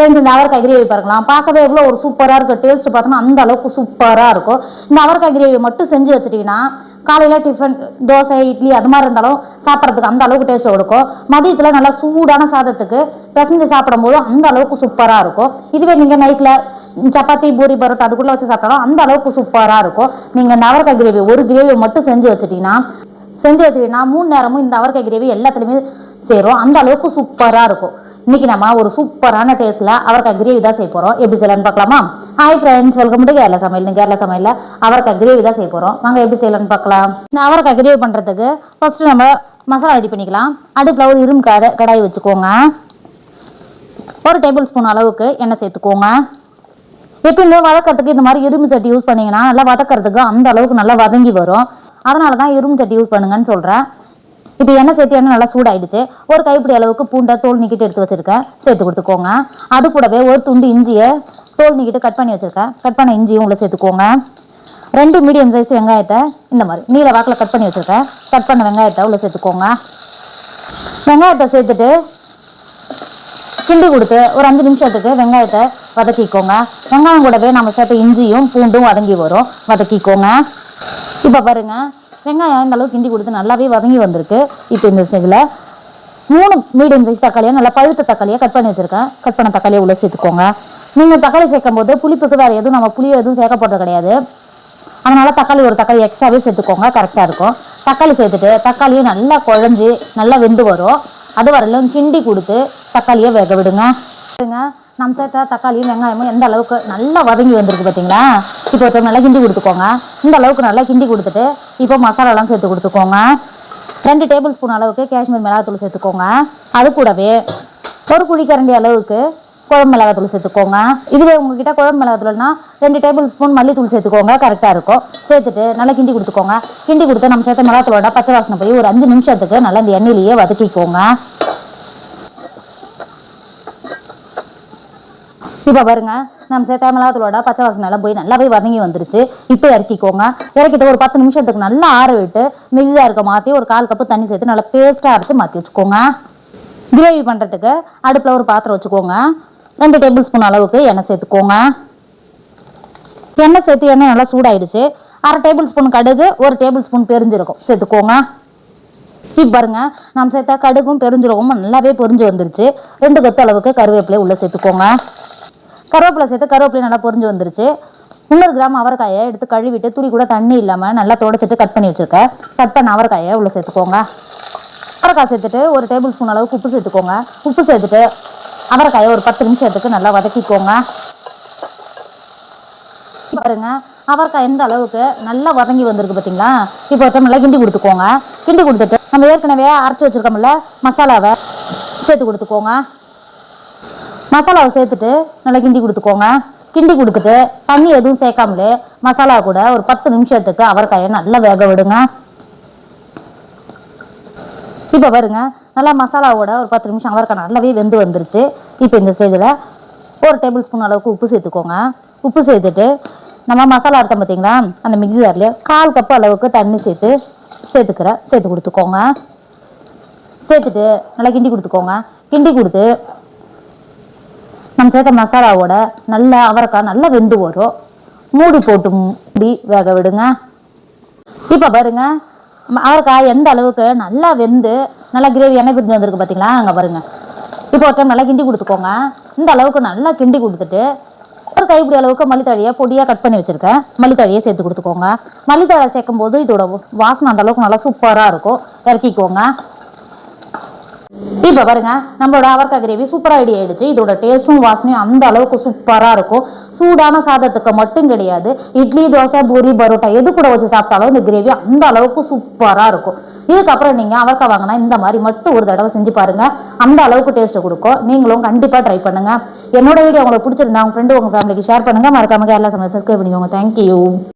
இந்த அவரைக்காய் கிரேவி பாருங்களாம், பார்க்கவே எவ்வளோ ஒரு சூப்பராக இருக்கும். டேஸ்ட் பார்த்தோன்னா அந்த அளவுக்கு சூப்பராக இருக்கும். இந்த அவரைக்காய் கிரேவி மட்டும் செஞ்சு வச்சுட்டிங்கன்னா காலையில் டிஃபன் தோசை இட்லி அது மாதிரி இருந்தாலும் சாப்பிட்றதுக்கு அந்த அளவுக்கு டேஸ்ட் கொடுக்கும். மதியத்தில் நல்லா சூடான சாதத்துக்கு பிசைஞ்சு சாப்பிடும்போது அந்த அளவுக்கு சூப்பராக இருக்கும். இதுவே நீங்கள் நைட்டில் சப்பாத்தி பூரி பரோட்டா அதுக்குள்ளே வச்சு சாப்பிட்டாலும் அந்த அளவுக்கு சூப்பராக இருக்கும். நீங்கள் இந்த அவரைக்காய் கிரேவி ஒரு கிரேவி மட்டும் செஞ்சு வச்சுட்டிங்கன்னா 3 நேரமும் இந்த அவரைக்காய் கிரேவி எல்லாத்துலேயுமே சேரும். அந்த அளவுக்கு சூப்பராக இருக்கும். இன்னைக்கு நம்ம ஒரு சூப்பரான டேஸ்ட்ல அவரைக்காய் கிரேவி தான் செய்ய போறோம். எப்படி செய்யலாம்னு பார்க்கலாமா? Hi friends, welcome to Kerala சமையல். கேரளா சமையல்ல அவரைக்காய் கிரேவி தான் செய்ய போறோம். வாங்க எப்படி செய்யலாம்னு பார்க்கலாம். இந்த அவரைக்காய் கிரேவி பண்றதுக்கு ஃபர்ஸ்ட் நம்ம மசாலா ரெடி பண்ணிக்கலாம். அடுப்புல ஒரு இரும்பு கடாய் வச்சுக்கோங்க. 1 டேபிள் ஸ்பூன் அளவுக்கு எண்ணெய் சேர்த்துக்கோங்க. எப்பயுமே வதக்கிறதுக்கு இந்த மாதிரி இரும்பு சட்டி யூஸ் பண்ணீங்கன்னா நல்லா வதக்கிறதுக்கு அந்த அளவுக்கு நல்லா வதங்கி வரும். அதனால தான் இரும்பு சட்டி யூஸ் பண்ணுங்கன்னு சொல்றேன். இப்போ எண்ணெய் சேர்த்து எண்ணெய் நல்லா சூடாயிடுச்சு. ஒரு கைப்பிடி அளவுக்கு பூண்டை தோல் நீக்கிட்டு எடுத்து வச்சிருக்கேன், சேர்த்து கொடுத்துக்கோங்க. அது கூடவே ஒரு துண்டு இஞ்சியை தோல் நீக்கிட்டு கட் பண்ணி வச்சிருக்கேன், கட் பண்ண இஞ்சியும் உள்ள சேர்த்துக்கோங்க. 2 மீடியம் சைஸ் வெங்காயத்தை இந்த மாதிரி நீல வாக்கில் கட் பண்ணி வச்சிருக்கேன், கட் பண்ண வெங்காயத்தை உள்ள சேர்த்துக்கோங்க. வெங்காயத்தை சேர்த்துட்டு கிண்டி கொடுத்து ஒரு 5 நிமிஷத்துக்கு வெங்காயத்தை வதக்கிக்கோங்க. வெங்காயம் கூடவே நம்ம சேர்த்த இஞ்சியும் பூண்டும் வதங்கி வரும், வதக்கிக்கோங்க. இப்போ பாருங்க, வெங்காயம் இந்த அளவுக்கு கிண்டி கொடுத்து நல்லாவே வதங்கி வந்திருக்கு. இப்போ இந்த ஸ்டேஜில் 3 மீடியம் சைஸ் தக்காளியாக நல்லா பழுத்த தக்காளியாக கட் பண்ணி வச்சுருக்கேன், கட் பண்ண தக்காளியை உள்ளே சேர்த்துக்கோங்க. நீங்கள் தக்காளி சேர்க்கும் போது புளிப்புக்கு வேறு எதுவும் நம்ம புளியை எதுவும் சேர்க்க போகிறது கிடையாது. அதனால் ஒரு தக்காளி எக்ஸ்ட்ராவே சேர்த்துக்கோங்க, கரெக்டாக இருக்கும். தக்காளி சேர்த்துட்டு தக்காளியை நல்லா குழஞ்சி நல்லா வெந்து வரும். அது வரலும் கிண்டி கொடுத்து தக்காளியை வேக விடுங்க. நம்ம சேர்த்த தக்காளியும் வெங்காயமும் எந்த அளவுக்கு நல்லா வதங்கி வந்திருக்கு பார்த்தீங்களா? இப்போ நல்லா கிண்டி கொடுத்துக்கோங்க. இந்த அளவுக்கு நல்லா கிண்டி கொடுத்துட்டு இப்போ மசாலாலாம் சேர்த்து கொடுத்துக்கோங்க. 2 டேபிள் ஸ்பூன் அளவுக்கு காஷ்மீர் மிளகாத்தூள் சேர்த்துக்கோங்க. அது கூடவே 1 குழிக்கரண்டி அளவுக்கு குழம்பு மிளகாத்தூள் சேர்த்துக்கோங்க. இதுவே உங்ககிட்ட குழம்பு மிளகாத்தூள்னா 2 டேபிள் ஸ்பூன் மல்லித்தூள் சேர்த்துக்கோங்க, கரெக்டாக இருக்கும். சேர்த்துட்டு நல்லா கிண்டி கொடுத்துக்கோங்க. கிண்டி கொடுத்து நம்ம சேர்த்த மிளகாத்தூளோட பச்சை வாசனை போய் ஒரு 5 நிமிஷத்துக்கு நல்லா இந்த எண்ணெயிலேயே வதக்கிக்கோங்க. இப்போ பாருங்க, நம்ம சேர்த்த மிளகாத்தூளோட பச்சை வாசனை எல்லாம் போய் நல்லாவே வதங்கி வந்துருச்சு. இப்போ இறக்கிக்கோங்க. இறக்கிட்டு ஒரு 10 நிமிஷத்துக்கு நல்லா ஆற விட்டு மிக்ஸி ஜாருக்கு மாற்றி ஒரு 1/4 கப்பு தண்ணி சேர்த்து நல்லா பேஸ்ட்டாக அரைச்சி மாற்றி வச்சுக்கோங்க. கிரேவி பண்ணுறதுக்கு அடுப்பில் ஒரு பாத்திரம் வச்சுக்கோங்க. 2 டேபிள் ஸ்பூன் அளவுக்கு எண்ணெய் சேர்த்துக்கோங்க. எண்ணெய் சேர்த்து எண்ணெய் நல்லா சூடாயிடுச்சு. 1/2 டேபிள் ஸ்பூன் கடுகு, 1 டேபிள் ஸ்பூன் பெருஞ்சீரகம் சேர்த்துக்கோங்க. இப்போ பாருங்க, நம்ம சேர்த்த கடுகும் பெருஞ்சீரகமும் நல்லாவே பொரிஞ்சு வந்துருச்சு. 2 கொத்து அளவுக்கு கருவேப்பிலை உள்ளே சேர்த்துக்கோங்க. கருவேப்பிலை சேர்த்து கருவேப்பிலை நல்லா பொரிஞ்சு வந்துருச்சு. 300 கிராம் அவரைக்காயை எடுத்து கழுவிட்டு துளி கூட தண்ணி இல்லாமல் நல்லா துடைச்சிட்டு கட் பண்ணி வச்சுருக்கேன். கட் பண்ண அவரைக்காயை உள்ளே சேர்த்துக்கோங்க. அவரைக்காய் சேர்த்துட்டு 1 டேபிள் ஸ்பூன் அளவுக்கு உப்பு சேர்த்துக்கோங்க. உப்பு சேர்த்துட்டு அவரைக்காயை ஒரு 10 நிமிஷத்துக்கு நல்லா வதக்கிக்கோங்க. பாருங்க, அவரைக்காய் எந்த அளவுக்கு நல்லா வதங்கி வந்திருக்கு பார்த்தீங்களா? இப்போ நல்லா கிண்டி கொடுத்துக்கோங்க. கிண்டி கொடுத்துட்டு நம்ம ஏற்கனவே அரைச்சி வச்சுருக்கோம்ல மசாலாவை சேர்த்து கொடுத்துக்கோங்க. மசாலாவை சேர்த்துட்டு நல்லா கிண்டி கொடுத்துக்கோங்க. கிண்டி கொடுத்துட்டு தண்ணி எதுவும் சேர்க்காமலே மசாலா கூட ஒரு 10 நிமிஷத்துக்கு அவரைக்காயை நல்லா வேக விடுங்க. இப்போ பாருங்க, நல்லா மசாலாவோட ஒரு 10 நிமிஷம் அவரைக்காய் நல்லாவே வெந்து வந்துருச்சு. இப்போ இந்த ஸ்டேஜில் 1 டேபிள் ஸ்பூன் அளவுக்கு உப்பு சேர்த்துக்கோங்க. உப்பு சேர்த்துட்டு நம்ம மசாலா அரைத்தோம் பார்த்தீங்களா, அந்த மிக்ஸி ஜார்லேயே 1/4 கப்பு அளவுக்கு தண்ணி சேர்த்து கொடுத்துக்கோங்க. சேர்த்துட்டு நல்லா கிண்டி கொடுத்துக்கோங்க. கிண்டி கொடுத்து நம்ம சேர்த்த மசாலாவோட நல்லா அவரைக்காய் நல்லா வெந்து வரும். மூடி போட்டு வேக விடுங்க. இப்போ பாருங்க, அவரைக்காய் எந்த அளவுக்கு நல்லா வெந்து நல்லா கிரேவி எண்ணெய் பிரிஞ்சு வந்திருக்கு பார்த்தீங்களா? அங்கே பாருங்க. இப்போ நல்லா கிண்டி கொடுத்துக்கோங்க. இந்த அளவுக்கு நல்லா கிண்டி கொடுத்துட்டு ஒரு கைப்பிடி அளவுக்கு மல்லித்தழையை பொடியாக கட் பண்ணி வச்சுருக்கேன், மல்லித்தழையை சேர்த்து கொடுத்துக்கோங்க. மல்லித்தழை சேர்க்கும் போது இதோட வாசனை அந்த அளவுக்கு நல்லா சூப்பராக இருக்கும். இறக்கிக்கோங்க. இப்போ பாருங்க, நம்மளோட அவரைக்காய் கிரேவி சூப்பராக ரெடி ஆயிடுச்சு. இதோட டேஸ்ட்டும் வாசனையும் அந்த அளவுக்கு சூப்பராக இருக்கும். சூடான சாதத்துக்கு மட்டும் கிடையாது, இட்லி தோசை பூரி பரோட்டா எது கூட வச்சு சாப்பிட்டாலும் இந்த கிரேவி அந்த அளவுக்கு சூப்பராக இருக்கும். இதுக்கப்புறம் நீங்கள் அவரைக்காய் வாங்கினா இந்த மாதிரி மட்டும் ஒரு தடவை செஞ்சு பாருங்க, அந்த அளவுக்கு டேஸ்ட்டு கொடுக்கும். நீங்களும் கண்டிப்பாக ட்ரை பண்ணுங்க. என்னோட வீடியோ உங்களுக்கு பிடிச்சிருந்தா உங்கள் ஃப்ரெண்டு உங்கள் ஃபேமிலிக்கு ஷேர் பண்ணுங்க. மறக்காம கேரளா சமையல் சப்ஸ்கிரைப் பண்ணிக்கோங்க. தேங்க்யூ.